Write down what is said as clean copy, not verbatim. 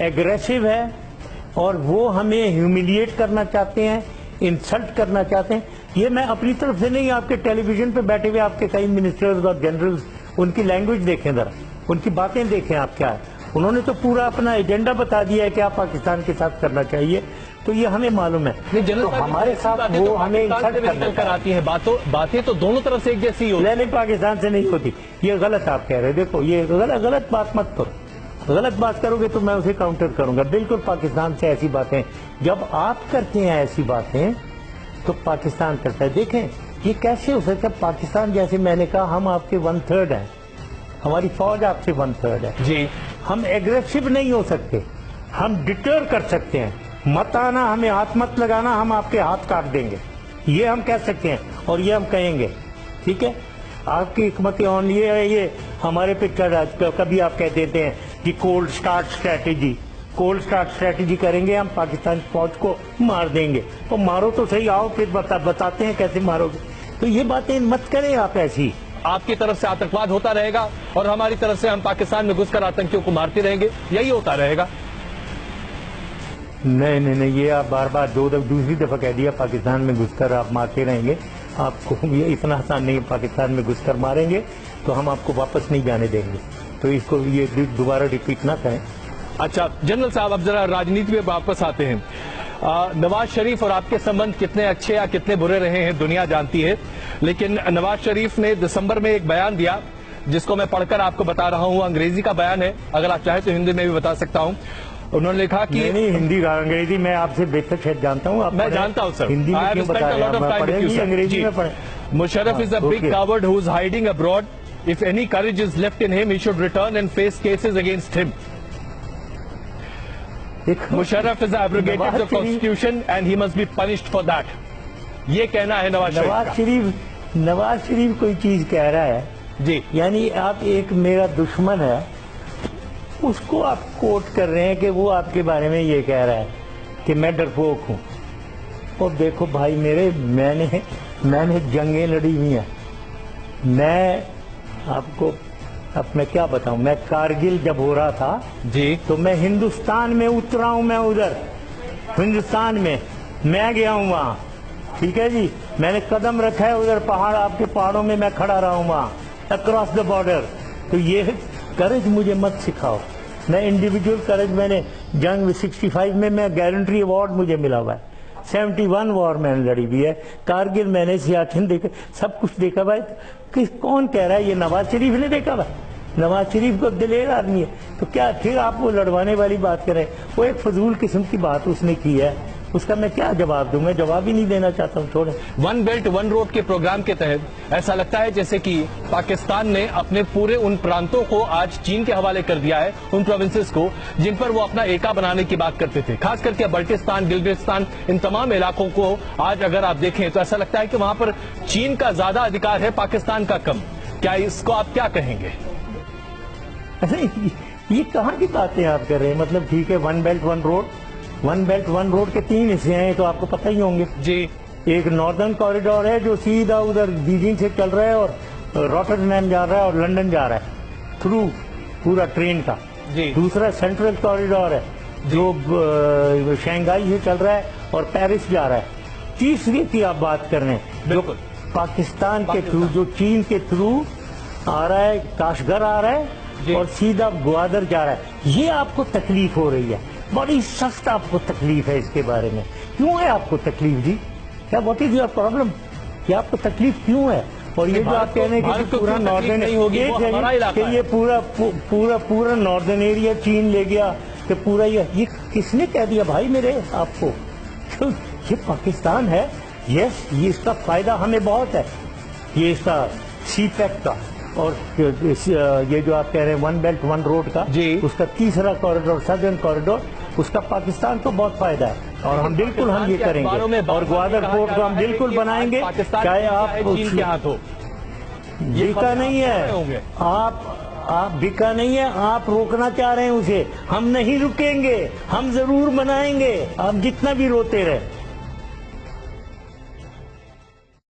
Aggressive है और वो हमें ह्यूमिलिएट करना चाहते हैं, इंसल्ट करना चाहते हैं। ये मैं अपनी तरफ से नहीं, आपके टेलीविजन पे बैठे हुए आपके कई मिनिस्टर्स और जनरल्स, उनकी लैंग्वेज देखें जरा, उनकी बातें देखें आप क्या है। उन्होंने तो पूरा अपना एजेंडा बता दिया है कि आप पाकिस्तान के साथ करना चाहिए, तो ये हमें मालूम है। तो हमारे साथ वो हमें इंसल्ट कर आती है, बातें तो दोनों तरफ से एक जैसी होती है। नहीं, पाकिस्तान से नहीं होती, ये गलत आप कह रहे हैं। देखो ये गलत बात मत करो, गलत बात करोगे तो मैं उसे काउंटर करूंगा। बिल्कुल पाकिस्तान से ऐसी बातें जब आप करते हैं ऐसी बातें तो पाकिस्तान करता है। देखें ये कैसे हो सकता है, पाकिस्तान जैसे मैंने कहा हम आपके 1/3 हैं, हमारी फौज आपसे 1/3 है जी। हम एग्रेसिव नहीं हो सकते, हम डिटर कर सकते हैं। मत आना, हमें हाथ मत लगाना, हम आपके हाथ काट देंगे, ये हम कह सकते हैं और ये हम कहेंगे। ठीक है, आपकी हिकमत ऑन ये है, ये हमारे पे कभी आप कह देते हैं कि कोल्ड स्टार्ट स्ट्रैटेजी करेंगे, हम पाकिस्तान फौज को मार देंगे। तो मारो तो सही, आओ फिर बताते हैं कैसे मारोगे। तो ये बातें मत करें आप ऐसी। आपकी तरफ से आतंकवाद होता रहेगा और हमारी तरफ से हम पाकिस्तान में घुसकर आतंकियों को मारते रहेंगे, यही होता रहेगा। नहीं, ये आप बार बार दूसरी दफा कह दिया पाकिस्तान में घुसकर आप मारते रहेंगे। आपको ये इतना आसान नहीं है, पाकिस्तान में घुसकर मारेंगे तो हम आपको वापस नहीं जाने देंगे। तो इसको ये दोबारा रिपीट ना करें। अच्छा जनरल साहब, अब जरा राजनीति में वापस आते हैं। नवाज शरीफ और आपके संबंध कितने अच्छे या कितने बुरे रहे हैं दुनिया जानती है, लेकिन नवाज शरीफ ने दिसंबर में एक बयान दिया जिसको मैं पढ़कर आपको बता रहा हूं। अंग्रेजी का बयान है, अगर आप चाहें तो हिंदी में भी बता सकता हूं। उन्होंने लिखा कि नहीं, हिंदी अंग्रेजी मैं आपसे बेहतर शायद जानता हूं। मैं जानता हूं सर, हिंदी में क्यों बता रहे हैं, अंग्रेजी में पढ़े। Musharraf is a big coward who is hiding abroad. If any courage is left in him, he should return and face cases against him. Musharraf is abrogated the constitution and he must be punished for that. ये कहना है नवाज शरीफ कोई चीज कह रहा है जी, यानी आप एक मेरा दुश्मन है उसको आप कोट कर रहे हैं कि वो आपके बारे में ये कह रहा है कि मैं डरपोक हूं। और देखो भाई मेरे, मैंने जंगें लड़ी हुई हैं। मैं आपको अब मैं क्या बताऊं, मैं कारगिल जब हो रहा था जी तो मैं हिंदुस्तान में उतरा हूं, मैं उधर हिंदुस्तान में मैं गया हूं वहां। ठीक है जी, मैंने कदम रखा है उधर पहाड़, आपके पहाड़ों में मैं खड़ा रहा हूं वहां अक्रॉस द बॉर्डर। तो ये करेज मुझे मत सिखाओ, मैं इंडिविजुअल करेज, मैंने जंग 65 में मैं गारंटी अवार्ड मुझे मिला हुआ है। 71 वॉर मैंने लड़ी हुई है, कारगिल मैंने, सियाचिन देखा, सब कुछ देखा भाई। कौन कह रहा है ये नवाज शरीफ ने देखा भाई? नवाज शरीफ को दिलेर आदमी है, तो क्या फिर आप वो लड़वाने वाली बात करें? वो एक फजूल किस्म की बात उसने की है, उसका मैं क्या जवाब दूं? मैं जवाब ही नहीं देना चाहता हूं। छोड़े। वन बेल्ट वन रोड के प्रोग्राम के तहत ऐसा लगता है जैसे कि पाकिस्तान ने अपने पूरे उन प्रांतों को आज चीन के हवाले कर दिया है, उन प्रोविंसेस को जिन पर वो अपना एका बनाने की बात करते थे, खास करके बल्टिस्तान, गिलगिस्तान, इन तमाम इलाकों को आज अगर आप देखें तो ऐसा लगता है कि वहां पर चीन का ज्यादा अधिकार है, पाकिस्तान का कम। क्या इसको आप क्या कहेंगे? ये कहाँ की बातें आप कर रहे हैं? मतलब ठीक है, वन बेल्ट वन रोड के 3 हिस्से हैं, तो आपको पता ही होंगे जी। एक नॉर्दर्न कॉरिडोर है जो सीधा उधर बीजिंग से चल रहा है और रॉटरडैम जा रहा है और लंदन जा रहा है थ्रू पूरा ट्रेन का जी। दूसरा सेंट्रल कॉरिडोर है जो शंघाई से चल रहा है और पेरिस जा रहा है। तीसरी की आप बात कर रहे हैं जो पाकिस्तान के थ्रू, जो चीन के थ्रू आ रहा है, काशगर आ रहा है और सीधा ग्वादर जा रहा है। ये आपको तकलीफ हो रही है, बड़ी सख्त आपको तकलीफ है। इसके बारे में क्यों है आपको तकलीफ जी? क्या व्हाट इज योर प्रॉब्लम? क्या आपको तकलीफ क्यों है? और ये जो आप कह रहे हैं कि पूरा नॉर्दर्न नहीं होगी, ये पूरा नॉर्दर्न एरिया चीन ले गया, कि पूरा ये किसने कह दिया भाई मेरे आपको? तो ये पाकिस्तान है, यस, ये इसका फायदा हमें बहुत है, ये इसका सीपैक का और ये जो आप कह रहे हैं वन बेल्ट वन रोड का जी, उसका तीसरा कॉरिडोर, सदर्न कॉरिडोर, उसका पाकिस्तान को बहुत फायदा है। और हम बिल्कुल हम ये करेंगे और ग्वादर पोर्ट को हम बिल्कुल बनाएंगे, चाहे आप चीन के हाथ हो। बिका नहीं है, आप बिका नहीं है, आप रोकना चाह रहे हैं उसे। हम नहीं रुकेंगे, हम जरूर बनाएंगे, आप जितना भी रोते रहे।